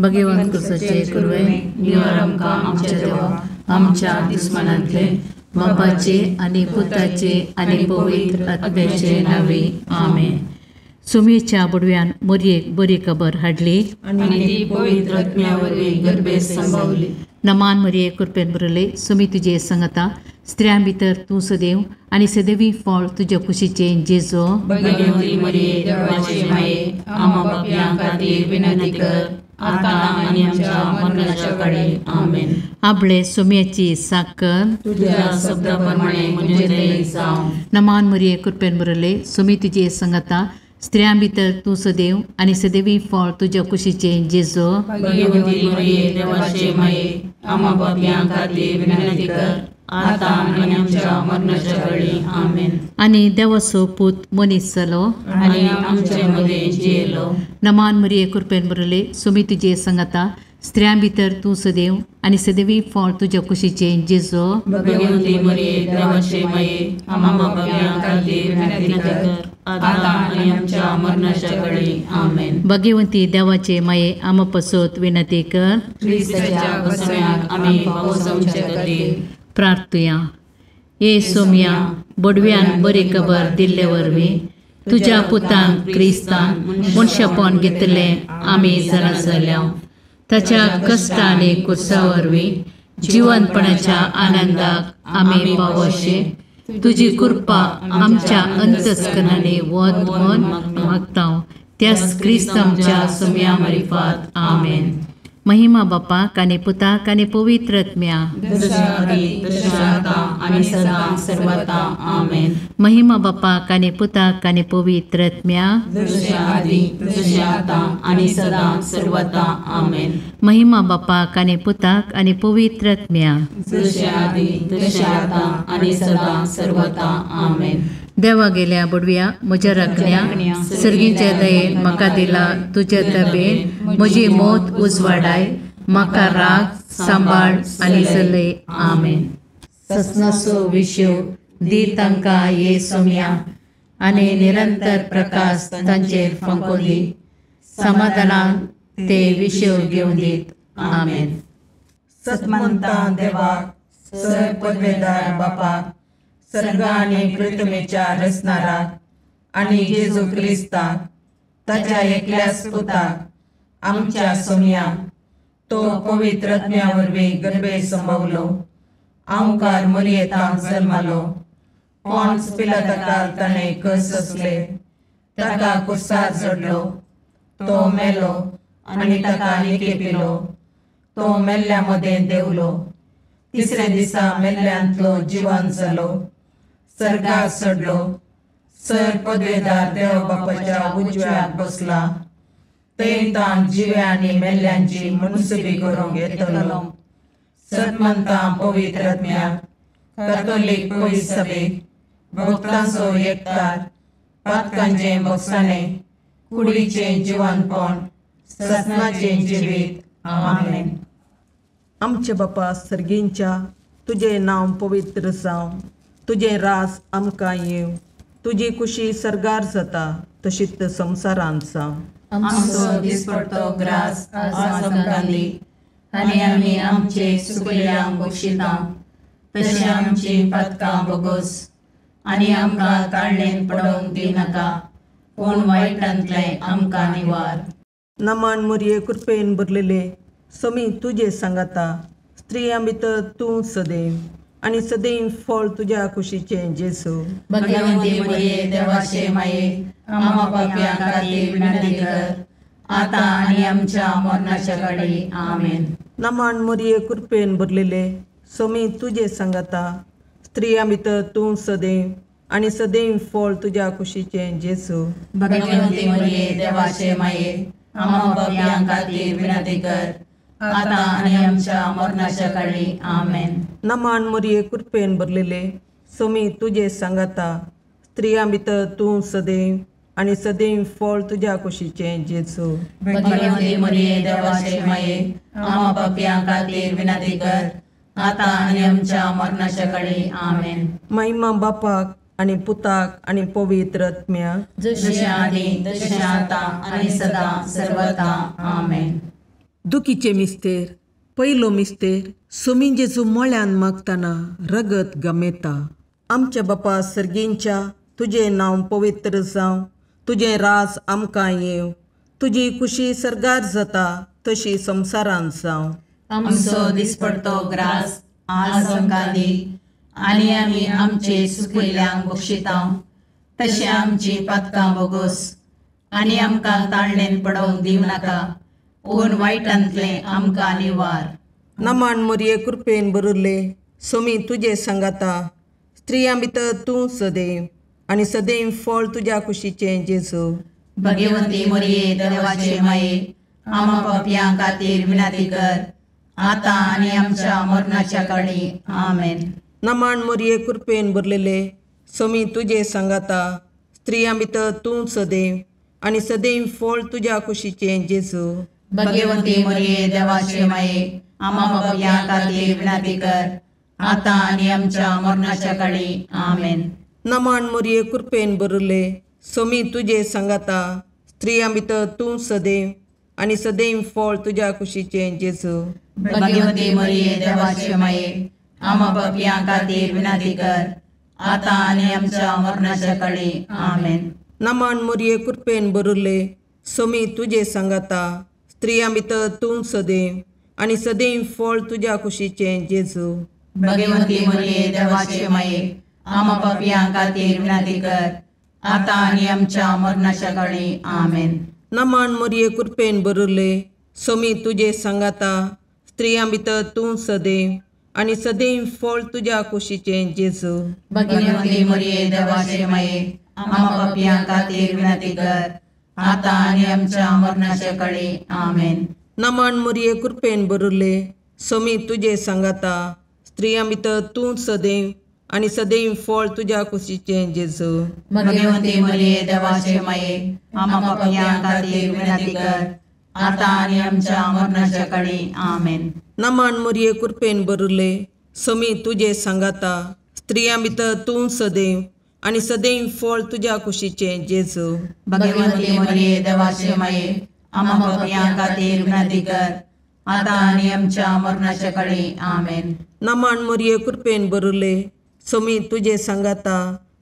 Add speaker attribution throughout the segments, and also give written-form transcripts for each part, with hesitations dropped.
Speaker 1: भगवंत तुझे कुरवे निवार आमकां आमच्या देवा आमच्या दुस्मनांतले बापाचे आनी पुताचे आनी पवित्र आत्म्याचे नावे आमेन. सुमेच्या बुडव्यान मोरयेक बरी खबर हाडली
Speaker 2: आनी ती पवित्र आत्म्या वरवीं गर्भेत संभावली.
Speaker 1: नमान मरिये कृपेन बरले सुमी तुजे संगता स्त्रियां भितर तूं सदैव आनी सदैवी फळ तुज्या कुशीचे जेजो.
Speaker 2: भगवंती मरिये देवाचे माये आम्हा पापयां खातीर विनंती कर आता आनी आमच्या मरणाच्या काळी आमेन.
Speaker 1: आपले सुम्याची साकर
Speaker 2: तुझ्या शब्दाप्रमाणे म्हजे दये जावं.
Speaker 1: नमान मरिये कृपेन बरले सुमी तुजे संगता स्त्रियां भितर तूं सदैव आनी सदैवी फळ तुज्या कुशीचे जेजो.
Speaker 2: भगवंती मरिये देवाचे माये आम्हा पापयां खातीर विनंती कर आता आनी आमच्या मरणाच्या काळी आमेन.
Speaker 1: आनी देवाचो पूत मनीस जालो
Speaker 2: आनी आमचे मदे जियेलो.
Speaker 1: नमान मरिये कृपेन बरले सुमी तुजे संगता स्त्रियां भितर तूं सदैव आनी सदैवी फळ तुज्या कुशीचे जेजो.
Speaker 2: भगवंती मरिये देवाचे माये आम्हा पापयां खातीर विनंती कर आता आनी आमच्या मरणाच्या काळी आमेन.
Speaker 1: भगवंती देवाचे माये आम पसोत विनंती कर.
Speaker 2: ख्रिस्ताच्या वसण्याक आमी पावसावचे खातीर
Speaker 1: प्रार्थुया. ये सोम्या बडव्यान बरी खबर दिल्ले वरवीं तुज्या पुतांक क्रिस्तान मनशापण घेतले आमी जाणा जाल्या. ताच्या कश्ट आनी कुर्सा वरवीं जिवंतपणाच्या आनंदाक आमी पावोशे तुजी कृपा आमच्या अंतस्करणांनी वत म्हूण मागता. त्याच क्रिस्तांच्या सोम्या मार्फत आमेन. महिमा बापाक आनी पुताक आनी पवित्र आत्म्या
Speaker 2: जशा आदी तशा आता आनी सदां सर्वथा आमेन.
Speaker 1: महिमा बापाक आनी पुताक आनी पवित्र आत्म्या
Speaker 2: जशा आदी तशा आता आनी सदां सर्वथा आमेन.
Speaker 1: महिमा बापाक आनी पुताक आनी पवित्र आत्म्या
Speaker 2: जशा आदी तशा आता आनी सदां सर्वथा आमेन.
Speaker 1: देवा गेल्या बुडव्या म्हज्या राखण्या सर्गीच्या दयेन म्हाका दिला तुज्या तबेन म्हजी मोत उजवाडाय म्हाका राग सांबाळ आनी चलय आमेन. ससनाचो विशव दी तांकां ये सोम्या आनी निरंतर प्रकाश तांचेर फंको दी. समाधानान ते विशव घेवन दीत आमेन.
Speaker 3: सतमंता देवाक सर पदवेदार बापाक सर्ग आनी पृथ्वीच्या रचणाराक आनी जेजू क्रिस्ताक ताच्या एकल्याच पुताक आमच्या सोम्याक तो पवित्र आत्म्या वरवीं गर्भेत संभवलो. ओंकार मरियेंताक जल्मालो. पोंच पिलाताकाक ताणें कस सोंसले. ताका कुर्सार चडलो. तो मेलो आनी ताका निकेपिलो. तो मेल्ल्या मदें देवलो. तिसऱ्या दिसा मेल्ल्यांतलो जिवंत जालो. सर्गाक चडलो. सर पदवेदार देव बापाच्या उजव्याक बसला. थंय ताण जिव्या आनी मेल्ल्यांची मनसुबी करूंक येतलो. सतमंतां पवित्र आत्म्याक कॅथोलीक पयस सभेक भक्तांचो एकठार पातकांचें बगसाणें कुडीचें जिवंतपण सतनाचें जिवीत आमेन.
Speaker 4: आमचे बापा सर्गींच्या तुझे नांव पवित्र जावं. तुझे रास आमकां येव. तुजी कुशी सर्गार जाता तशीच संवसारांत जावं.
Speaker 2: आमचो दिसपडटो ग्रास आज आमकां दी आनी आमी आमचे सुकल्यांक बक्षिता तशें आमची पातकां बोगोस आनी आमकां काळणेन पडोवंक दिनाका पूण वायटांतलें आमकां निवार.
Speaker 4: नमान मरिये कृपेन भरलेले समी तुजे सांगाता स्त्रियां भितर तूं सदैव आनी सदैव फळ तुज्या कुशीचे जेजू.
Speaker 2: भगवंती मरिये देवाचे माये आम्हा पापयां खातीर विनंती कर आता आनी आमच्या मरणाच्या काळी आमेन.
Speaker 4: नमान मरिये कृपेन भरलेले समी तुजे सांगाता स्त्रियां भितर तूं सदैव आनी सदैव फळ तुज्या कुशीचे जेजू.
Speaker 2: भगवंती मरिये देवाचे माये आम्हा पापयां खातीर विनंती कर आता आनी आमच्या मरणाच्या काळी आमेन.
Speaker 4: नमान मरिये कृपेन भरलेले समी तुजे सांगाता स्त्रियां भितर तूं सदैव आनी सदैव फळ तुज्या कुशीचे जेजू.
Speaker 2: भगवंती मरिये देवाचे माये आम्हा पापयां खातीर विनंती कर आता आनी आमच्या मरणाच्या काळी आमेन.
Speaker 4: महिमा बापाक आनी पुताक आनी पवित्र आत्म्याक
Speaker 2: जशें आदी तशें आता आनी सदां सर्वथा आमेन.
Speaker 4: दुखीचे मिस्तेर पयलो मिस्तेर सोमी जेजू मोळ्यान मागतना रगत गमेता. आमच्या बापा सर्गींच्या तुझे नांव पवित्र जावं, तुझे रास आमकां येव, तुजी खुशी सरगार जाता तशी संवसारांत जावं.
Speaker 2: आमचो दिसपडतो ग्रास आज आमकां दी, आनी आमी आमचे सुकयल्यांक बक्षिता. तशें आमची पातकां बोगोस, आनी आमकां ताळणेन पडोवंक दिव नाका, पूण वायटांतले आमकां निवार.
Speaker 4: नमान मोरये कृपेन बरुल्ले सोमी तुजे सांगाता, स्त्रियां भितर तूं सदैव, आनी सदैव फळ तुज्या कुशीचें जेजू.
Speaker 2: भगवंती मोरये देवाचे माये, आमा पापयां खातीर विनाती कर, आतां आनी आमच्या मरणाच्या काळी. आमेन.
Speaker 4: नमान मोरये कृपेन भरलेले सोमी तुजे सांगाता, स्त्रियां भितर तूं सदैव, आनी सदैव फळ तुज्या कुशीचें जेजू.
Speaker 2: भगवंती मोरये देवाचे माये, आमा पापयां खातीर विनाती कर, आतां आनी आमच्या मरणाच्या काळी. आमेन.
Speaker 4: नमान मोरये कृपेन भरले सोमी तुजे सांगाता, स्त्रियां भितर तूं सदैव, आनी सदैव फळ तुज्या कुशीचें जेजू.
Speaker 2: भगवंती मोरये देवाचे माये, आमा पापयां खातीर विनाती कर, आतां आनी आमच्या मरणाच्या काळी. आमेन.
Speaker 4: नमान मोरये कृपेन भरले सोमी तुजे सांगाता, स्त्रियां भितर तूं सदैव, आनी सदैव फळ तुज्या कुशीचें जेजू.
Speaker 2: भगवंती मोरये देवाचे माये, आमा पापयां खातीर विनाती कर, आतां आनी आमच्या मरणाच्या काळी. आमेन.
Speaker 4: नमान मोरये कृपेन भरले सोमी तुजे सांगाता, स्त्रियां भितर तूं सदैव, आनी सदैव फळ तुज्या कुशीचें जेजू.
Speaker 2: भगवंती मोरये देवाचे माये, आमा पापयां खातीर विनाती कर, आतां आनी आमच्या मरणाच्या काळी. आमेन.
Speaker 4: नमान मोरये कृपेन भरले सोमी तुजे सांगाता, स्त्रियां भितर तूं सदैव, आनी सदैव फळ तुज्या कुशीचें जेजू.
Speaker 2: भगवंती मोरये देवाचे माये, आमा पापयां खातीर विनाती कर, आतां आनी आमच्या मरणाच्या काळी. आमेन.
Speaker 4: नमान मोरये कृपेन भरले सोमी तुजे सांगाता, स्त्रियां भितर तूं सदैव, आनी सदैव फळ तुज्या कुशीचें जेजू.
Speaker 2: भगवंती मोरये देवाचे माये, आमा पापयां खातीर विनाती कर, आतां आनी आमच्या मरणाच्या काळी. आमेन.
Speaker 4: नमान मोरये कृपेन भरले सोमी तुजे सांगाता,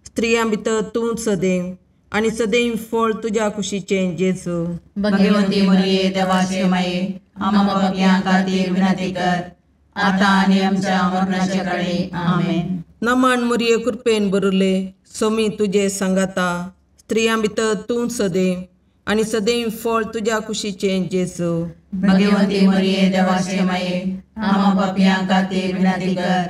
Speaker 4: स्त्रियां भितर तूं सदैव, आनी सदैव फळ तुज्या कुशीचें जेजू.
Speaker 2: भगवंती मोरये देवाचे माये, आमा पापयां खातीर विनाती कर, आतां आनी आमच्या मरणाच्या काळी. आमेन.
Speaker 4: नमान मोरये कृपेन भरले सोमी तुजे सांगाता, स्त्रियां भितर तूं सदैव, आनी सदैव फळ तुज्या कुशीचें जेजू.
Speaker 2: भगवंती मोरये देवाचे माये, आमा पापयां खातीर विनाती कर,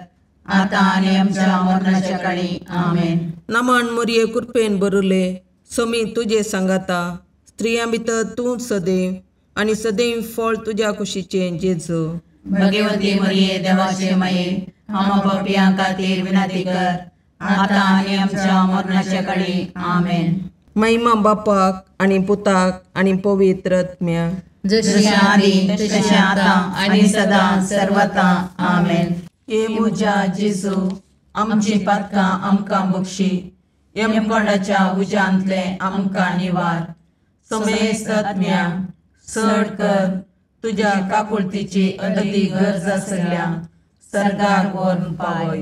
Speaker 2: आतां आनी आमच्या मरणाच्या काळी. आमेन.
Speaker 4: नमान मोरये कृपेन भरले सोमी तुजे सांगाता, स्त्रियां भितर तूं सदैव, आनी सदैव फळ तुज्या कुशीचें जेजू.
Speaker 2: भगवंती मोरये देवाचे माये, आमा पापयां खातीर विनाती कर, आतां आनी आमच्या मरणाच्या काळी. आमेन.
Speaker 4: महिमा बापाक आनी पुताक आनी पवित्र आत्म्याक,
Speaker 2: जशी आदी तशी आतां आनी सदां सर्वता. आमेन.
Speaker 3: ये मुजा जेजू, आमची पातकां आमकां बक्षी, यमकोंडाच्या उज्यांतले आमकां निवार. समेस्त आत्म्या चड कर, तुज्या काकुळतीची अदी गरज आसल्या सर्गाक व्हरून पावय.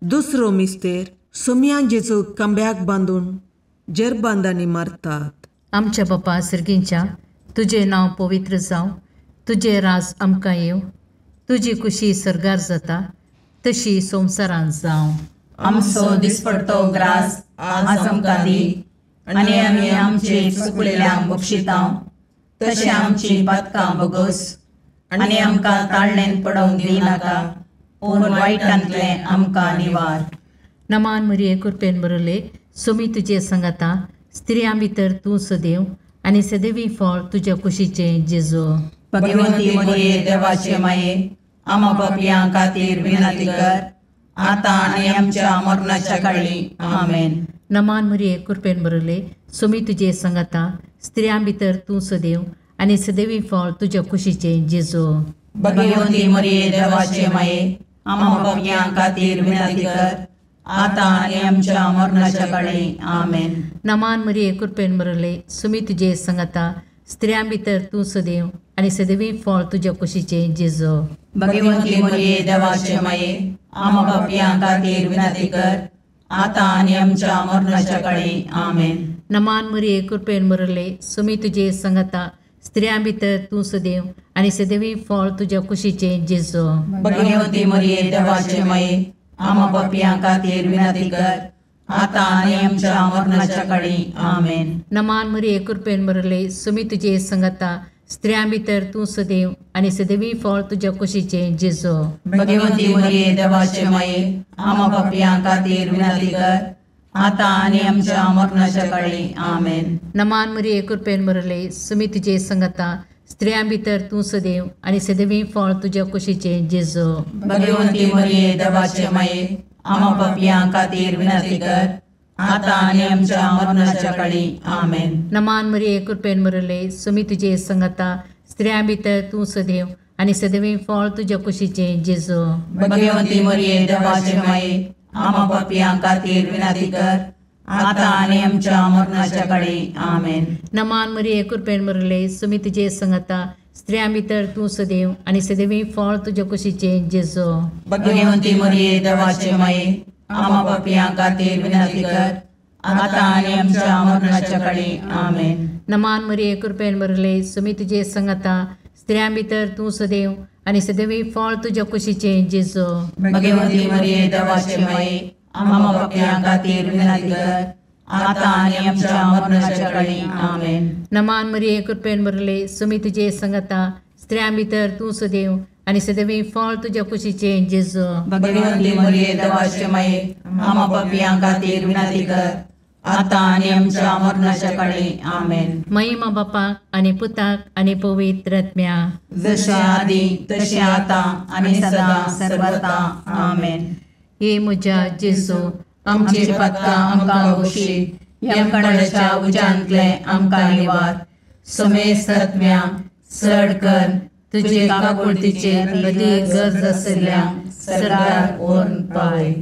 Speaker 3: दुसरो मिस्तेर सोम्यां जेजू कांब्याक बांदून जरबांदांनी मारतात.
Speaker 1: आमच्या बापा सर्गींच्या तुझे नांव पवित्र जावं, तुझे राज आमकां येव, तुजी खुशी सरगार जाता तशी संवसारांत जावं.
Speaker 2: आमचो दिसपडतो ग्रास आज आमकां दी, आनी आमी आमचे चुकलेल्यांक बक्षिता. तशें आमची पातकां बोगोस, आनी आमकां ताळणेन पडोवंक दी नाका, पूण वायटांतले आमकां निवार.
Speaker 1: नमान मोरये कृपेन बरले सोमी तुजे सांगाता, स्त्रियां भितर तूं सदैव, आनी सदैवी फळ तुज्या कुशीचें जेजू.
Speaker 2: भगवंती मोरये देवाचे माये, आमा पापयां खातीर विनाती कर, आतां आनी आमच्या मरणाच्या काळी. आमेन.
Speaker 1: नमान मोरये कृपेन बरले सोमी तुजे सांगाता, स्त्रियां भितर तूं सदैव, आनी सदैवी फळ तुज्या कुशीचें जेजू.
Speaker 2: भगवंती मोरये देवाचे माये, आमा पापयां खातीर विनाती कर, आतां आनी आमच्या मरणाच्या काळी. आमेन.
Speaker 1: नमान मोरये कृपेन बरले सोमी तुजे सांगाता, स्त्रियां भितर तूं सदैव आनी सदैवी फळ तुज्या कुशीचें जेजू.
Speaker 2: भगवंती मरिये देवाचे माये आम पापियां खातीर विनंती कर आता आनी आमच्या मरणाच्या काळी आमेन.
Speaker 1: नमान मरिये कृपेन मरले सुमी तुजे संगता स्त्रियां भितर तूं सदैव आनी सदैवी फळ तुज्या कुशीचें जेजू.
Speaker 2: भगवंती मरिये देवाचे माये आम पापियां खातीर विनंती कर आता आनी आमच्या मरणाच्या काळी आमेन.
Speaker 1: नमान मरिये कृपेन मरले सुमी तुजे संगता स्त्रियां भितर तूं सदैव आनी सदैवी फळ तुज्या कुशीचें जेजू.
Speaker 2: भगवंती मरिये देवाचे माये आम पापियां खातीर विनंती कर आता आनी आमच्या मरणाच्या काळी आमेन.
Speaker 1: नमान मरिये कृपेन मरले सुमी तुजे संगता स्त्रियां भितर तूं सदैव आनी सदैवी फळ तुज्या कुशीचें जेजू.
Speaker 2: भगवंती मरिये देवाचे माये आम पापियां खातीर विनंती कर आता आनी आमच्या मरणाच्या काळी आमेन.
Speaker 1: नमान मरिये कृपेन मरले सुमी तुजे संगता स्त्रियां भितर तूं सदैव आनी सदैवी फळ तुज्या कुशीचें जेजू.
Speaker 2: भगवंती मरिये देवाचे माये आम पापियां खातीर विनंती कर आता आनी आमच्या मरणाच्या काळी आमेन.
Speaker 1: नमान मरिये कृपेन मरले सुमी तुजे संगता स्त्रियां भितर तूं सदैव आनी सदैवी फळ तुज्या कुशीचें जेजू.
Speaker 2: भगवंती मरिये देवाचे माये आम पापियां खातीर विनंती कर आता आनी आमच्या मरणाच्या काळी आमेन.
Speaker 1: नमान मरिये कृपेन मरले सुमी तुजे संगता स्त्रियां भितर तूं सदैव आनी सदैवी फळ तुज्या कुशीचें जेजू.
Speaker 2: भगवंती मरिये देवाचे माये आम पापियां खातीर विनंती कर आता आनी आमच्या मरणाच्या काळी आमेन.
Speaker 1: नमान मरिये कृपेन मरले सुमी तुजे संगता स्त्रियां भितर तूं सदैव आनी सदैवी फळ तुज्या कुशीचें जेजू.
Speaker 2: भगवंती मरिये देवाचे माये आम पापियां खातीर विनंती कर आता आनी आमच्या मरणाच्या काळी आमेन.
Speaker 1: महिमा बापाक आनी पुताक आनी पवित्र आत्म्या
Speaker 2: जशे आदी तशे आता आनी सदा सर्वदा आमेन.
Speaker 1: हे म्हज्या जेजू
Speaker 2: आमची पदकां आमकां बक्षी यमकणाच्या उज्यांतले आमकां निवार. सुमेस तत्म्या चड कर तुजे काकुळतीचेर अदीक गरज आशिल्ल्यांक सरकार ओर्न पावय.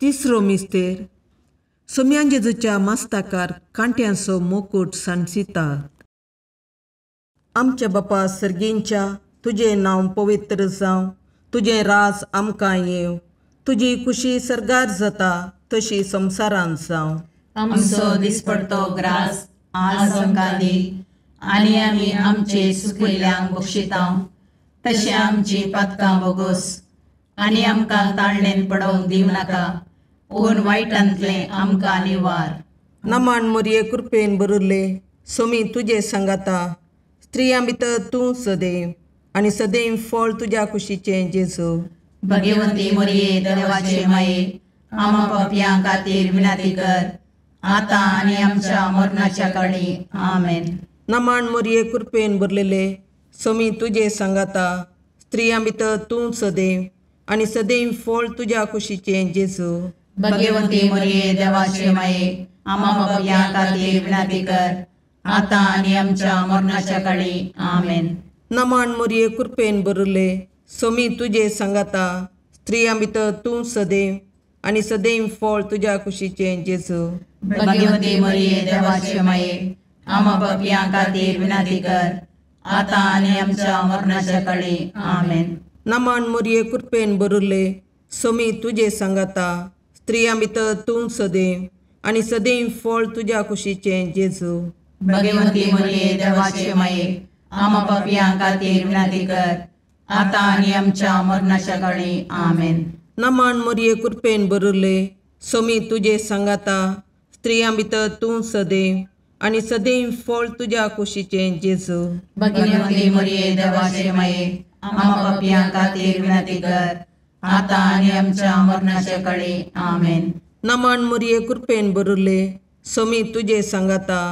Speaker 4: तिसरो मिस्तेर सोम्यां जेजूच्या मस्तकार कांट्यांचो मुकुट सांसितात. आमच्या बापा सर्गींच्या तुजें नांव पवित्र जावं, तुजें राज आमकां येवं, तुजी कुशी सरगार जाता तशी संवसारांत जावं.
Speaker 2: आमचो दिसपडतो ग्रास आज आमकां दी आनी आमी आमचे सुकिल्ल्यांक बक्षितांव. तशें आमची पदकां बोगोस आनी आमकां ताळणेन पडोवंक दिवं नाका पूण वायटांतले आमकां निवार.
Speaker 4: नमान मरिये कृपेन बरले सोमी तुजे सांगाता स्त्रियां भितर तूं सदैव आनी सदैव फळ तुज्या कुशीचें जेजू.
Speaker 2: भगवंती मरिये देवाचे माये आम पापियां खातीर विनंती कर आता आनी आमच्या मरणाच्या काळी आमेन.
Speaker 4: नमान मरिये कृपेन बरलेले सोमी तुजे सांगाता स्त्रियां भितर तूं सदैव आनी सदैव फळ तुज्या कुशीचें जेजू.
Speaker 2: भगवंती मरिये देवाचे माये आम पापियां खातीर विनंती कर आता आनी आमच्या मरणाच्या काळी आमेन.
Speaker 4: नमान मरिये कृपेन बरले सोमी तुजे सांगाता स्त्रियां भितर तूं सदैव आनी सदैव फळ तुज्या कुशीचें जेजू.
Speaker 2: भगवंती मरिये देवाचे माये आम पापियां खातीर विनंती कर आता आनी आमच्या मरणाच्या काळी आमेन.
Speaker 4: नमान मरिये कृपेन बरले सोमी तुजे सांगाता स्त्रियां भितर तूं सदैव आनी सदैव फळ तुज्या कुशीचें जेजू.
Speaker 2: भगवंती मरिये देवाचे माये आम पापियां खातीर विनंती कर आता आनी आमच्या मरणाच्या काळी आमेन.
Speaker 4: नमान मरिये कृपेन बरले सोमी तुजे सांगाता स्त्रियां भितर तूं सदैव आनी सदैव फळ तुज्या कुशीचें जेजू.
Speaker 2: भगवंती मरिये देवाचे माये आम पापियां खातीर विनंती कर आता आनी आमच्या मरणाच्या काळी आमेन.
Speaker 4: नमान मरिये कृपेन बरले सोमी तुजे सांगाता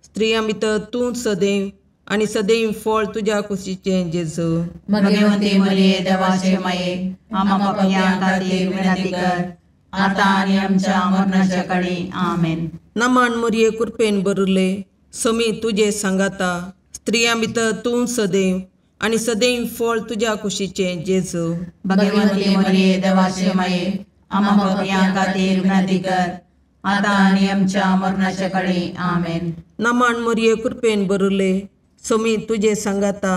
Speaker 4: स्त्रियां भितर तूं सदैव आनी सदैव फळ तुज्या कुशीचें जेजू.
Speaker 2: भगवंती मरिये देवाचे माये आम पापियां खातीर विनंती कर आता आनी आमच्या मरणाच्या काळी आमेन.
Speaker 4: नमान मरिये कृपेन बरले सोमी तुजे सांगाता स्त्रियां भितर तूं सदैव आनी सदैव फळ तुज्या कुशीचें जेजू.
Speaker 2: भगवंती मरिये देवाचे माये आम पापियां खातीर विनंती कर आता आणि आमच्या मरणाच्या काळी आमेन.
Speaker 4: नमान मरिये कृपेन भरले सोमी तुझे सांगाता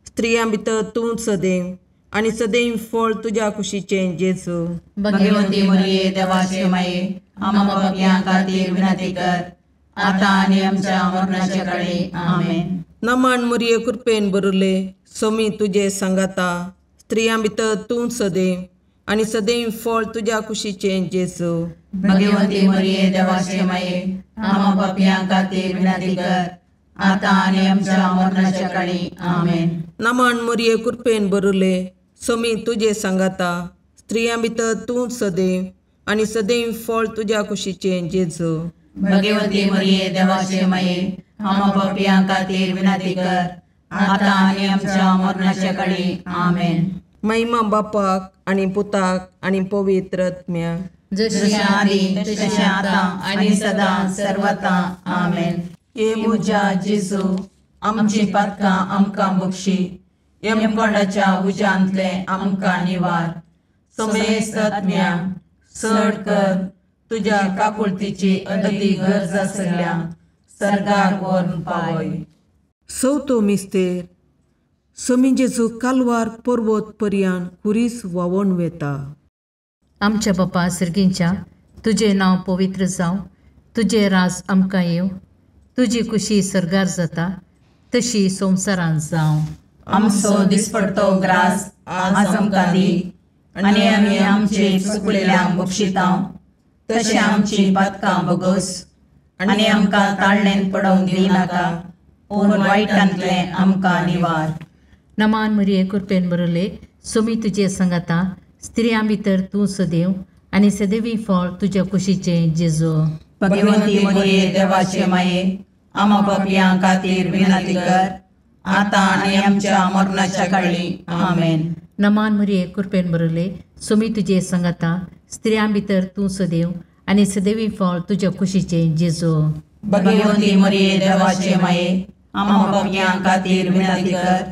Speaker 4: स्त्रियां भितर तूं सदैव आणि सदैव फळ तुझ्या कुशीचे जेजू.
Speaker 2: भगवंती मरिये देवाचे माये आम्हा पापियां खातीर विनंती कर, आता आणि आमच्या मरणाच्या काळी आमेन.
Speaker 4: नमान मरिये कृपेन भरले सोमी तुझे सांगाता स्त्रियां भितर तूं सदैव आणि सदैव फळ तुझ्या कुशीचे जेजू.
Speaker 2: भगवंती मरिये देवाचे माये आम्हा पापियां खातीर विनंती कर, आता आणि आमच्या मरणाच्या काळी आमेन.
Speaker 4: नमान मरिये कृपेन भरले सोमी तुझे सांगाता स्त्रियां भितर तूं सदैव आणि सदैव फळ तुझ्या कुशीचे जेजू.
Speaker 2: भगवंती मरिये देवाचे माये आम्हा पापियां खातीर विनंती कर, आता आणि आमच्या मरणाच्या काळी आमेन.
Speaker 4: महिमा बापाक आणि पुताक आणि पवित्र आत्म्याक,
Speaker 2: जशी आधी तशी आता आणि सदा सर्वथा आमेन.
Speaker 3: ये मुजा जेजू आमची पातकां आमकां बक्षी, यमकोंडाच्या उजांतले आमकां निवार. समेस्त आत्म्या चड कर तुझ्या काकुळतीची अदी गरज आसल्या सर्गार व्हरून पावय.
Speaker 4: चवथो मिस्तेर समी जेजू कालवार पर्वत पर्यान कुरीस व्हांवून वेता.
Speaker 1: आमच्या बापा सर्गींच्या तुझे नांव पवित्र जावं, तुझे राज आमकां येव, तुजी कुशी सरगार जाता तशी संवसारांत जावं.
Speaker 2: आमचो दिसपडतो ग्रास आज आमकां दी, आनी आमी आमचे चुकलेल्यांक बक्षितांव, तशें आमची पातकां बगोस, आनी आमकां ताळणेन पडोवंक दिनाका, पूण वायटांतले आमकां निवार.
Speaker 1: नमान मरिये कृपेन भरले सोमी तुझे सांगाता स्त्रियां भितर तूं सदैव आणि सदैवी फळ तुझ्या कुशीचे जेजू.
Speaker 2: भगवंती मरिये देवाचे माये आम्हा पापियां खातीर विनंती कर, आता आणि आमच्या मरणाच्या काळी आमेन.
Speaker 1: नमान मरिये कृपेन भरले सोमी तुझे सांगाता स्त्रियां भितर तूं सदैव आणि सदैवी फळ तुझ्या कुशीचे जेजू.
Speaker 2: भगवंती मरिये देवाचे माये आम्हा पापियां खातीर विनंती कर,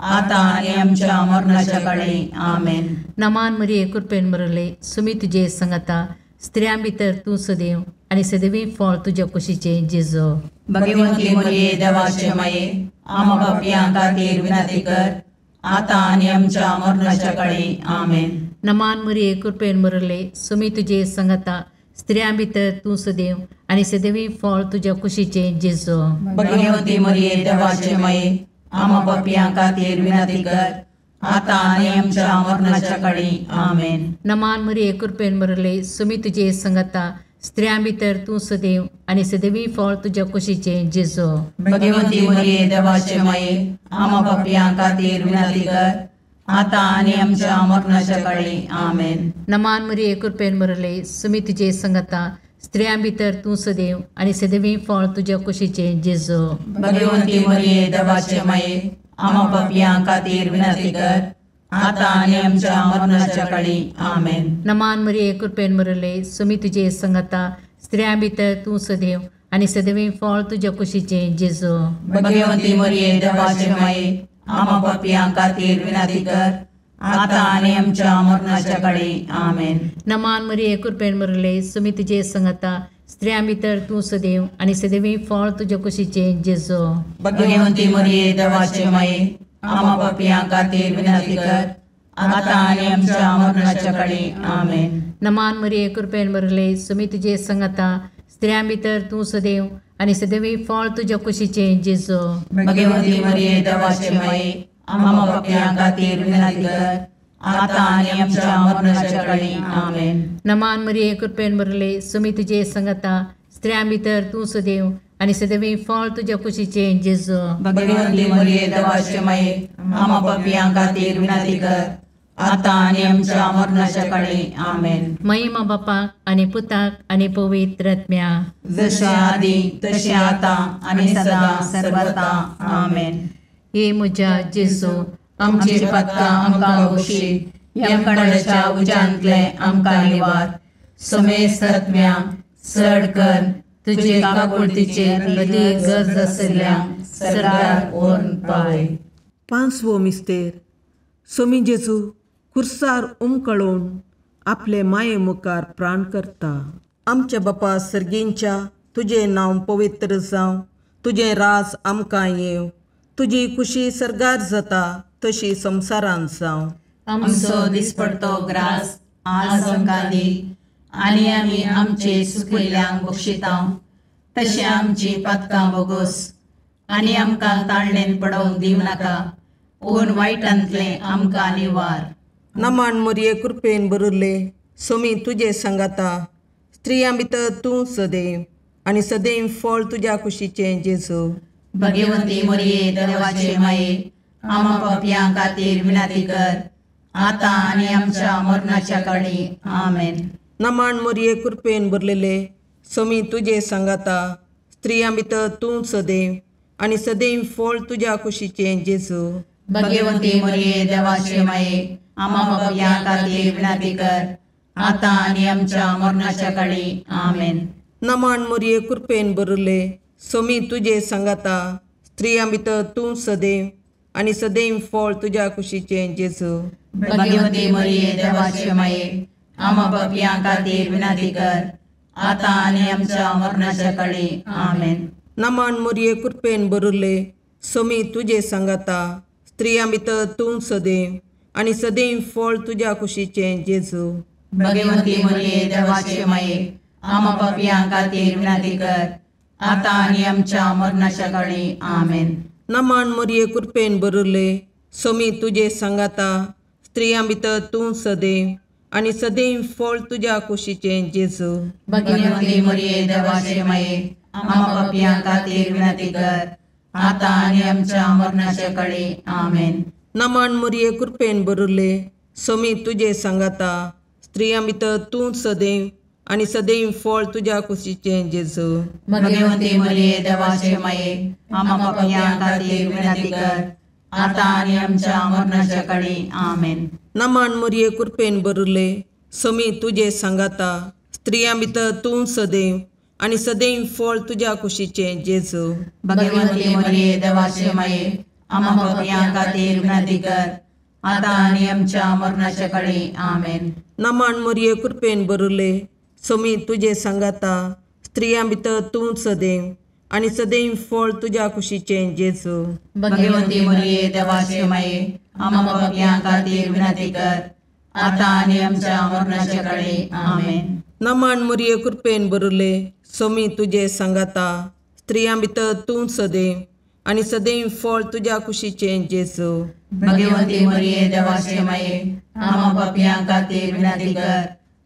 Speaker 2: आता आणि आमच्या मरणाच्या काळी आमेन.
Speaker 1: नमान मरिये कृपेन भरले सोमी तुझे सांगाता स्त्रियां भितर तूं सदैव आणि सदैवी फळ तुझ्या कुशीचे जेजू.
Speaker 2: भगवंती मरिये देवाचे माये आम्हा पापियां खातीर विनंती कर, आता आणि आमच्या मरणाच्या काळी आमेन.
Speaker 1: नमान मरिये कृपेन भरले सोमी तुझे सांगाता स्त्रियां भितर तूं सदैव आणि सदैवी फळ तुझ्या कुशीचे जेजू.
Speaker 2: भगवंती मरिये देवाचे माये आम्हा पापियां खातीर विनंती कर, आता आणि आमच्या मरणाच्या काळी आमेन.
Speaker 1: नमान मरिये कृपेन भरले सोमी तुझे सांगाता स्त्रियां भितर तूं सदैव आणि सदैवी फळ तुझ्या कुशीचे जेजू.
Speaker 2: भगवंती मरिये देवाचे माये आम्हा पापियां खातीर विनंती कर, आता आणि आमच्या मरणाच्या काळी आमेन.
Speaker 1: नमान मरिये कृपेन भरले सोमी तुझे सांगाता स्त्रियां भितर तूं सदैव आणि सदैवी फळ तुझ्या कुशीचे जेजू.
Speaker 2: भगवंती मरिये देवाचे माये आम्हा पापियां खातीर विनंती कर, आता आणि आमच्या मरणाच्या काळी आमेन.
Speaker 1: नमान मरिये कृपेन भरले सोमी तुझे सांगाता स्त्रियां भितर तूं सदैव आणि सदैवी फळ तुझ्या कुशीचे जेजू.
Speaker 2: भगवंती मरिये देवाचे माये आम्हा पापियां खातीर विनंती कर, आता आणि आमच्या मरणाच्या काळी आमेन.
Speaker 1: नमान मरिये कृपेन भरले सोमी तुझे सांगाता स्त्रियां भितर तूं सदैव आणि सदैवी फळ तुझ्या कुशीचे जेजू.
Speaker 2: भगवंती मरिये देवाचे माये आम्हा पापियां खातीर विनंती कर, आता आणि आमच्या मरणाच्या काळी आमेन.
Speaker 1: नमान मरिये कृपेन भरले सोमी तुझे सांगाता स्त्रियां भितर तूं सदैव आणि सदैवी फळ तुझ्या कुशीचे जेजू.
Speaker 2: भगवंती मरिये देवाचे माये आम्हा पापियां खातीर विनंती कर, आता आणि आमच्या मरणाच्या काळी आमेन.
Speaker 1: नमान मरिये कृपेन भरले सोमी तुझे सांगाता स्त्रियां भितर तूं सदैव आणि सदैवी फळ तुझ्या कुशीचे जेजू.
Speaker 2: भगवंती मरिये देवाचे माये आम्हा पापियां खातीर विनंती कर, आता आणि आमच्या मरणाच्या काळी आमेन.
Speaker 1: महिमा बापाक आणि पुताक आणि पवित्र आत्म्याक,
Speaker 2: जशे आधी तशे आता आणि सदा सर्वथा आमेन.
Speaker 1: हे म्हज्या जेजू
Speaker 2: आमची पातकां आमकां बक्षी, यमकोंडाच्या उजांतले आमकां निवार. समेस्त आत्म्या चड कर तुजे काकुळतीचे अदी गरज आसल्यांक सर्गार व्हरून पावय.
Speaker 4: पांचवो मिस्तेर सोमी जेजू खुर्सार उमकळोवन आपले माये मुखार प्राण करता. आमच्या बापा सर्गींच्या तुझे नांव पवित्र जावं, तुझे रास आमकां येव, तुजी खुशी सरगार जाता तशी संवसारांत जावं.
Speaker 2: आमचो दिसपडतो ग्रास आज आमकां दी, आनी आमी आमचे सुकयल्यांक बक्षितां. तशें आमची पातकां बोगोस, आनी आमकां ताळणेन पडोवंक दिवं नाका, पूण वायटांतले आमकां निवार.
Speaker 4: नमान मोरये कृपेन बरुल्ले, सोमी तुजे सांगाता, स्त्रियां भितर तूं सदैव, आनी सदैव फळ तुज्या कुशीचें जेजू.
Speaker 2: भगवंती मोरये देवाचे माये, आमा पापयां खातीर विनाती कर, आतां आनी आमच्या मरणाच्या काळी. आमेन.
Speaker 4: नमान मोरये कृपेन भरलेले, सोमी तुजे सांगाता, स्त्रियां भितर तूं सदैव, आनी सदैव फळ तुज्या कुशीचें जेजू.
Speaker 2: भगवंती मोरये देवाचे माये, आमा पापयां खातीर विनाती कर, आतां आनी आमच्या मरणाच्या काळी. आमेन.
Speaker 4: नमान मोरये कृपेन भरले, सोमी तुजे सांगाता, स्त्रियां भितर तूं सदैव, आनी सदैव फळ तुज्या कुशीचें जेजू.
Speaker 2: भगवंती मोरये देवाचे माये, आमा पापयां खातीर विनाती कर, आतां आनी आमच्या मरणाच्या काळी. आमेन.
Speaker 4: नमान मोरये कृपेन भरले, सोमी तुजे सांगाता, स्त्रियां भितर तूं सदैव, आनी सदैव फळ तुज्या कुशीचें जेजू.
Speaker 2: भगवंती मोरये देवाचे माये, आमा पापयां खातीर विनाती कर, आतां आनी आमच्या मरणाच्या काळी. आमेन.
Speaker 4: नमान मोरये कृपेन भरले, सोमी तुजे सांगाता, स्त्रियां भितर तूं सदैव, आनी सदैव फळ तुज्या कुशीचें जेजू.
Speaker 2: भगवंती मोरये देवाचे माये, आमा पापयां खातीर विनाती कर, आतां आनी आमच्या मरणाच्या काळी. आमेन.
Speaker 4: नमान मोरये कृपेन भरले, सोमी तुजे सांगाता, स्त्रियां भितर तूं सदैव, आनी सदैव फळ तुज्या कुशीचें जेजू.
Speaker 2: भगवंती मोरये देवाचे माये, आमा पापयां खातीर विनाती कर, आतां आनी आमच्या मरणाच्या काळी. आमेन.
Speaker 4: नमान मोरये कृपेन भरले, सोमी तुजे सांगाता, स्त्रियां भितर तूं सदैव, आनी सदैव फळ तुज्या कुशीचें जेजू.
Speaker 2: भगवंती मोरये देवाचे माये, आमा पापयां खातीर विनाती कर, आतां आनी आमच्या मरणाच्या काळी. आमेन.
Speaker 4: नमान मोरये कृपेन भरले, सोमी तुजे सांगाता, स्त्रियां भितर तूं सदैव, आनी सदैव फळ तुज्या कुशीचें जेजू.
Speaker 2: भगवंती मोरये देवाचे माये, आमा पापयां खातीर विनाती कर, आतां आनी आमच्या मरणाच्या काळी. आमेन.
Speaker 4: नमान मोरये कृपेन भरले, सोमी तुजे सांगाता, स्त्रियां भितर तूं सदैव, आनी सदैव फळ तुज्या कुशीचें जेजू.
Speaker 2: भगवंती मोरये देवाचे माये, आमा पापयां खातीर विनाती कर,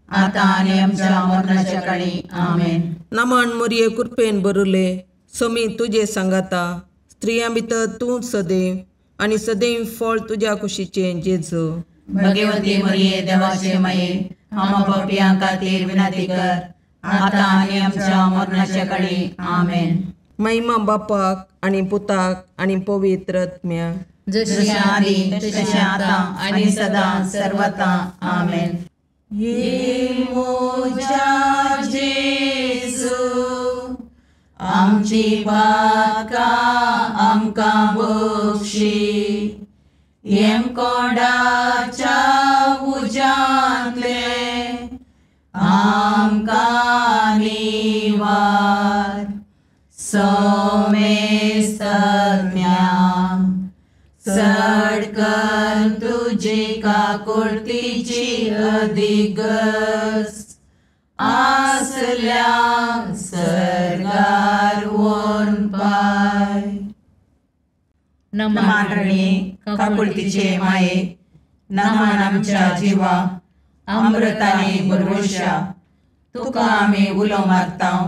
Speaker 2: आतां आनी आमच्या मरणाच्या काळी. आमेन.
Speaker 4: नमान मोरये कृपेन भरले, सोमी तुजे सांगाता, स्त्रियां भितर तूं सदैव, आनी सदैव फळ तुज्या कुशीचें जेजू.
Speaker 2: भगवंती मोरये देवाचे माये, आमा पापयां खातीर विनाती कर, आतां आनी आमच्या मरणाच्या काळी. आमेन.
Speaker 4: महिमा बापाक आनी पुताक आनी पवित्र आत्म्याक,
Speaker 2: जशी आदी तशी आतां आनी सदां सर्वता. आमेन. ये मोजा जेजू, आमची पातकां आमकां बक्षी, येम कोणाच्या उज्यांतले आमकां निवार. सोमेस्त सडकन तुजी काकुळतीची अधिगस, आसल्या सरगार वोन पाय. नमान रणे काकुळतीचे माये, नमान आमच्या जिवा, अमृताने भरवशा, तुका आमी उलो मारतां.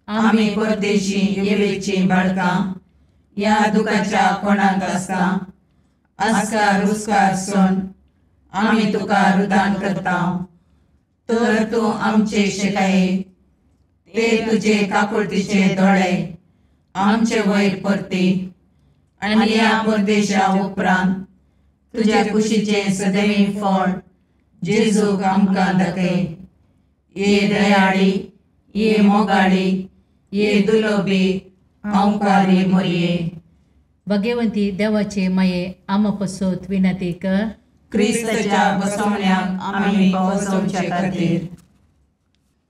Speaker 2: आमी परदेशी येवेची बाळकां, या दुखाच्या कोणाक आसता, आस्कार रुस्कार सोन आमी तुका रुदान करतां. तर तूं आमचे शिकाये, ते तुजे काकुळतीचे दोळे आमचे वयर परती, आनी या परदेशा उपरांत तुज्या कुशीचे सदैव फळ जेजूक आमकां दाखय. ये दयाळी, ये मोगाळी, ये दुलोबी, अंकारी मोरये.
Speaker 1: भगवंती देवाचे माये, आमा पसोत विनंती कर.
Speaker 2: क्रिस्ताच्या बसवण्याक आमी पावसोवचे खातीर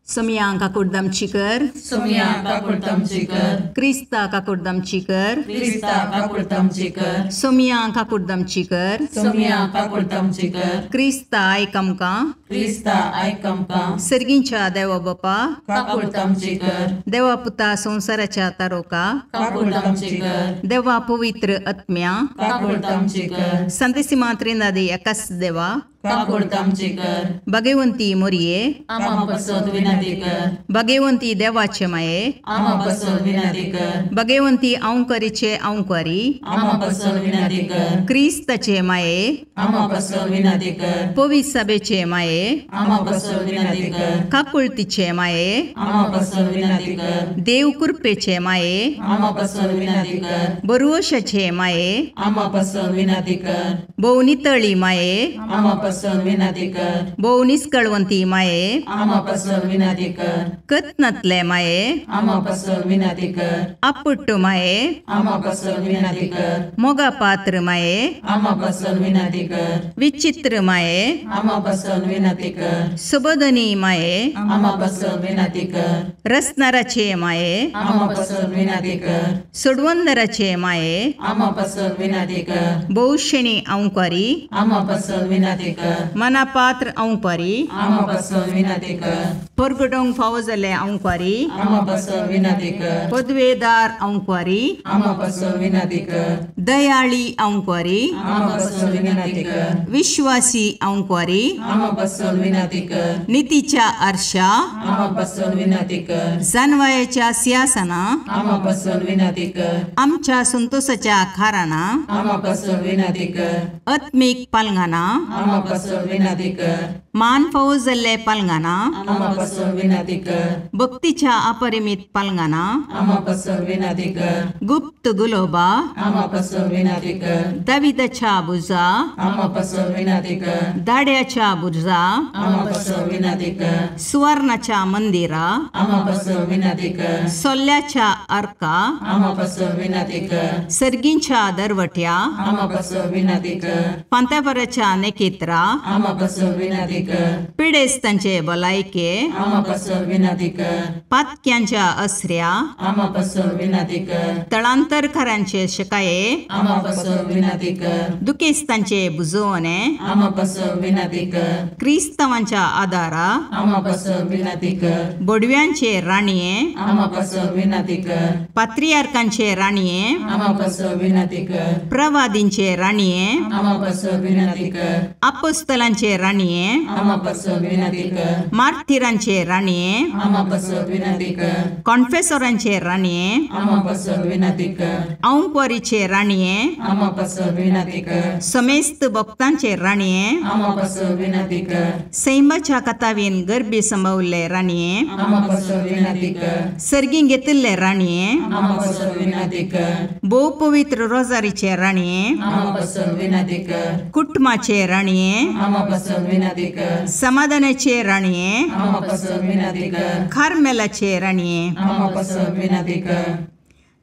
Speaker 1: सोमिया काकुर्दमची कर,
Speaker 3: सोमिया काकुर्दमची कर,
Speaker 1: क्रिस्ता काकुर्दमची कर,
Speaker 3: क्रिस्ता काकुर्दमची कर,
Speaker 1: सोमिया काकुर्दमची कर,
Speaker 3: सोमिया काकुर्दमची कर,
Speaker 1: क्रिस्ता आयकमका,
Speaker 3: क्रिस्ता आयकमका,
Speaker 1: सर्गींच्या देवा बापा,
Speaker 3: काकुर्दमची कर,
Speaker 1: देवा पुता संसाराच्या तारोका,
Speaker 3: काकुर्दमची कर,
Speaker 1: देवा पवित्र आत्म्या,
Speaker 3: काकुर्दमची कर,
Speaker 1: संतसिमा त्रिनादी एकाच देवा,
Speaker 3: काकुर्दमची कर,
Speaker 1: भगवंती मोरये,
Speaker 3: आमा बसोद विनंती कर,
Speaker 1: भगवंती देवाचे माये,
Speaker 3: आमा बसोद विनंती कर,
Speaker 1: भगवंती औंकारीचे औंकारी,
Speaker 3: आमा बसोद विनंती कर,
Speaker 1: क्रिस्ताचे माये,
Speaker 3: आमा बसोद विनंती कर,
Speaker 1: पवित्र सभेचे माये,
Speaker 3: आमा बसोद विनंती कर,
Speaker 1: काकुळतीचे माये,
Speaker 3: आमा बसोद विनंती कर,
Speaker 1: देव कृपेचे माये,
Speaker 3: आमा बसोद विनंती कर,
Speaker 1: बरुवशाचे माये,
Speaker 3: आमा बसोद विनंती कर,
Speaker 1: भोवनितळी माये,
Speaker 3: आमा बसोद विनंती कर,
Speaker 1: भोवनिस्कळवंती माये,
Speaker 3: आमा बसोद विनंती कर,
Speaker 1: कत्नतले माये,
Speaker 3: आमा बसोद विनंती कर,
Speaker 1: अपुट्ट माये,
Speaker 3: आमा बसोद विनंती कर,
Speaker 1: मोगा पात्र माये,
Speaker 3: आमा बसोद विनंती कर,
Speaker 1: विचित्र माये,
Speaker 3: आमा बसोद विनंती कर,
Speaker 1: सुबोधनी माये,
Speaker 3: आमा बसोद विनंती कर,
Speaker 1: रसनाराचे माये,
Speaker 3: आमा बसोद विनंती कर,
Speaker 1: सुडवंदराचे माये,
Speaker 3: आमा बसोद विनंती कर,
Speaker 1: बहुशणी औंकारी,
Speaker 3: आमा बसोद विनंती कर,
Speaker 1: मनापात्र औंकारी,
Speaker 3: आमा बसोद विनंती कर,
Speaker 1: परगडोंग फावो जाल्ले औंकारी,
Speaker 3: आमा बसोद विनंती कर,
Speaker 1: पदवेदार औंकारी,
Speaker 3: आमा बसोद विनंती कर,
Speaker 1: दयाळी औंकारी,
Speaker 3: आमा बसोद विनंती कर,
Speaker 1: विश्वासी औंकारी,
Speaker 3: आमा बसोद विनंती कर,
Speaker 1: नीतीच्या आरशा,
Speaker 3: आमा बसोद विनंती कर,
Speaker 1: जानवायाच्या सिंहासना,
Speaker 3: आमा बसोद विनंती कर,
Speaker 1: आमच्या संतोषाच्या खाराना,
Speaker 3: आमा बसोद विनंती कर,
Speaker 1: आत्मिक पालंगाना,
Speaker 3: आमा बसोद विनंती कर,
Speaker 1: मान फावो जाल्ले पालंगाना,
Speaker 3: आमा बसोद विनंती कर,
Speaker 1: भक्तीच्या अपरिमित पालंगाना,
Speaker 3: आमा बसोद विनंती कर,
Speaker 1: गुप्त गुलोबा,
Speaker 3: आमा बसोद विनंती कर,
Speaker 1: दाविदाच्या बुजा,
Speaker 3: आमा बसोद विनंती कर,
Speaker 1: दाड्याच्या बुजा,
Speaker 3: आमा बसोद विनंती कर,
Speaker 1: सुवर्णाच्या मंदिरा,
Speaker 3: आमा बसोद विनंती कर,
Speaker 1: सोल्ल्याच्या अर्का,
Speaker 3: आमा बसोद विनंती कर,
Speaker 1: सर्गींच्या दरवट्या,
Speaker 3: आमा बसोद विनंती कर,
Speaker 1: पांतापराच्या नेकेत्रा,
Speaker 3: आमा बसोद विनंती कर,
Speaker 1: पिडेस्तांचे बलायके,
Speaker 3: आमा बसोद विनंती कर,
Speaker 1: पातक्यांच्या अस्र्या,
Speaker 3: आमा बसोद विनंती कर,
Speaker 1: तळांतरकारांचे शिकाये,
Speaker 3: आमा बसोद विनंती कर,
Speaker 1: दुखेस्तांचे बुजवणे,
Speaker 3: आमा बसोद विनंती कर,
Speaker 1: क्रिस्तवांच्या आदारा,
Speaker 3: आमा बसोद विनंती कर,
Speaker 1: बोडव्यांचे राणीये,
Speaker 3: आमा बसोद विनंती कर,
Speaker 1: पात्रियार्कांचे राणीये,
Speaker 3: आमा बसोद विनंती कर,
Speaker 1: प्रवादींचे राणीये,
Speaker 3: आमा बसोद विनंती कर,
Speaker 1: अपोस्तलांचे राणीये,
Speaker 3: आमा बसोद विनंती कर,
Speaker 1: मार्थिरांचे राणीये,
Speaker 3: आमा बसोद विनंती कर,
Speaker 1: कॉन्फेसरांचे राणीये,
Speaker 3: आमा बसोद विनंती कर,
Speaker 1: औंकवारीचे राणीये,
Speaker 3: आमा बसोद विनंती कर,
Speaker 1: समेस्त भक्तांचे राणीये,
Speaker 3: आमा बसोद विनंती कर,
Speaker 1: सैमाच्या कथावीन गर्भी संभवले राणीये,
Speaker 3: आमा बसोद विनंती कर,
Speaker 1: सर्गी घेतिल्ले राणीये,
Speaker 3: आमा बसोद विनंती कर,
Speaker 1: बहु पवित्र रोजारीचे राणीये,
Speaker 3: आमा बसोद विनंती कर,
Speaker 1: कुटुंबाचे राणीये,
Speaker 3: आमा बसोद विनंती कर,
Speaker 1: समाधानाचे राणीये,
Speaker 3: आमा बसोद विनंती कर,
Speaker 1: खारमेलाचे राणीये,
Speaker 3: आमा बसोद विनंती कर,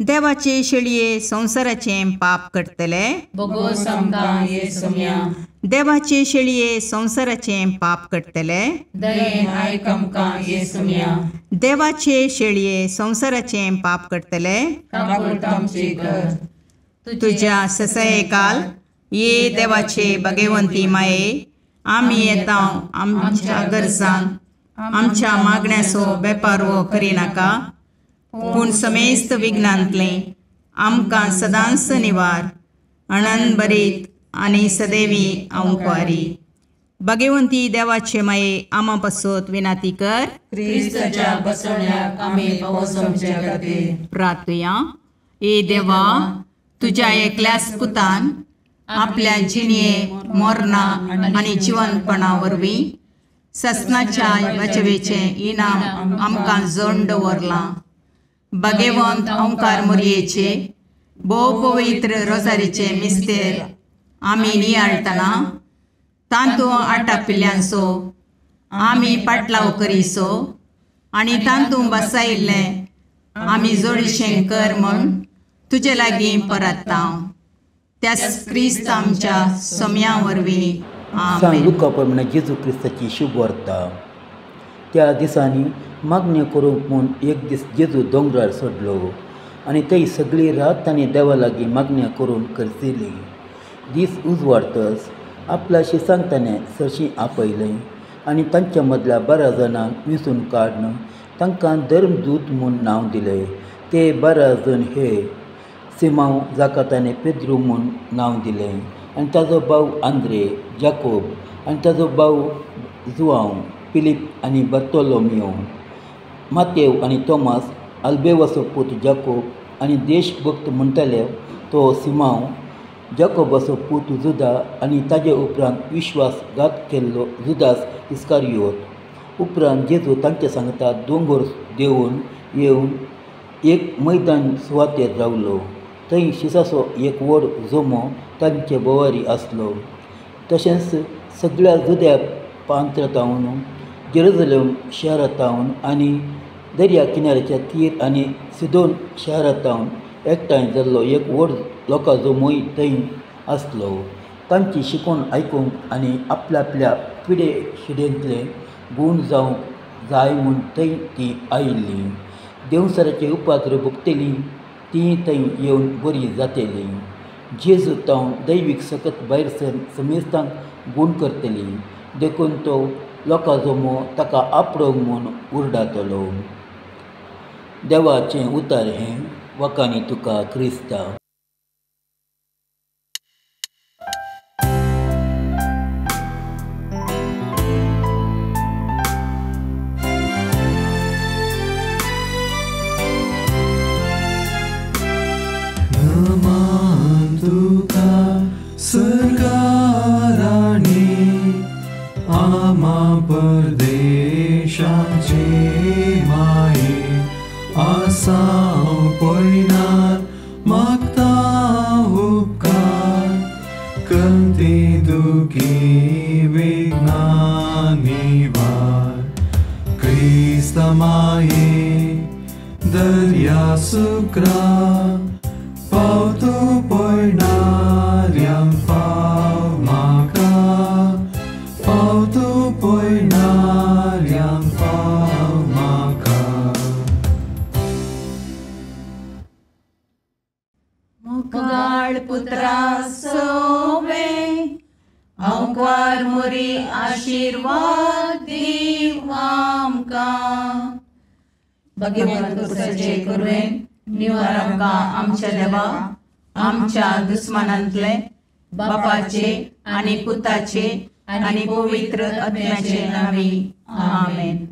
Speaker 1: देवाचे शेळये संसाराचे पाप करतले,
Speaker 3: बगो समका येसुम्या,
Speaker 1: देवाचे शेळये संसाराचे पाप करतले,
Speaker 3: दयेन आयकमका येसुम्या,
Speaker 1: देवाचे शेळये संसाराचे पाप करतले,
Speaker 3: काकुर्दमची कर,
Speaker 1: तुझ्या ससये काल ये देवाचे भगवंती माये, आम्ही येता आमच्या गरजांक आमच्या मागण्याचो बेपारवो करिनाका, पूण समेस्त विघ्नांतले आमकां सदांच निवार, आनंद बरीत आनी सदैवी औंकवारी. भगवंती देवाचे माये आमा पासत विनाती कर.
Speaker 3: क्रिस्ताच्या बसवण्याक आमी पोवचोमचे खातीर
Speaker 1: प्रार्थया. ए देवा, तुझ्या एकल्याच पुतान आपल्या जिणये मोरणा आनी जिवंतपणा वरवीं ससनाच्या वाचवेचे इनाम आमकां जोड दवरलां. भगवंत ओंकार मोरयेचे भोव पवित्र रोजारीचे मिस्तेर आमी नियाळटना तांतू आटापिल्ल्यांचो आमी पाटलाव करीसो आनी तांतू बसायिल्लें आमी जोडशें कर म्हूण तुजे लागीं परतता. त्या क्रिस्त आमच्या सोम्या वरवीं.
Speaker 5: सांग लुका प्रमाणे जेजू क्रिस्ताची शुभ वार्ता. त्या दिसांनी मागण्यो करूंक म्हूण एक दीस जेजू दोंगरार सोडलो आनी थंय सगळीं रात ताणें देवा लागीं मागण्यो करून करतली. दीस उजवाडतच आपल्या शिसांक ताणें सरशीं आपयलें आनी तांच्या मदल्या 12 जाणांक वेंचून काडून तांकां धर्मदूत म्हूण नांव दिलें. ते 12 जण हे सिमांव, जाका ताणें पेद्रू म्हूण नांव दिलें, आनी ताजो भाव आंद्रे, जाकोब आनी ताजो भाव जुआंव, फिलीप आनी बर्तोलोमेव, मातेव आनी तोमास, आल्फेवाचो पूत जाकोब आनी देशभक्त म्हणटाले तो सिमांव, जाकोबाचो पूत जुदा आनी ताजे उपरांत विश्वासघात केल्लो जुदास इस्कारियोत. उपरांत जेजू तांचे सांगता दोंगर देंवन येवन एक मैदान सुवातेर रावलो. थंय शिसाचो एक व्हड जोमो तांचे भोंवारी आसलो. तशेंच सगळ्या जुद्या प्रांतांतल्यान, जेरुसलेम शारांतल्यान आनी दर्या किनाऱ्याच्या तीर आनी सिदोन शारांतल्यान एकठांय जाल्लो एक व्हड लोकां जोमोय थंय आसलो. तांची शिकवण आयकूंक आनी आपल्या पिढे शिडेंतले गूण जावंक जाय म्हूण थंय तीं आयिल्लीं. देवसराचे उपात्र भोगतेलीं तीं थंय येवन बरीं जातेलीं. जेजू तावन दैवीक सकत भायर सर समेस्तांक गूण करतली, देखून तो लोकां जोमो ताका आपणूंक म्हूण उरडातलो. देवाचें उतर हें वखाणी तुका क्रिस्ता.
Speaker 6: सरकाराने आमा परदेशांचे माये आसां पयनात मागता उपकार कंती दुखी वेगनानी वार क्रिस्ता माये दर्या सुक्रा पावतो पयणाऱ्यांक पाव म्हाका पावतो पयणाऱ्यांक पाव म्हाका.
Speaker 2: मुगाळ पुत्रा सोवे अवकार मोरी आशीर्वाद दीव आमकां. भगवंत तुझे करुवेन निवार आमकां आमच्या देवा आमच्या दुस्मानांतले बापाचे आनी पुताचे आनी पवित्र आत्म्याचे नांवी. आमेन.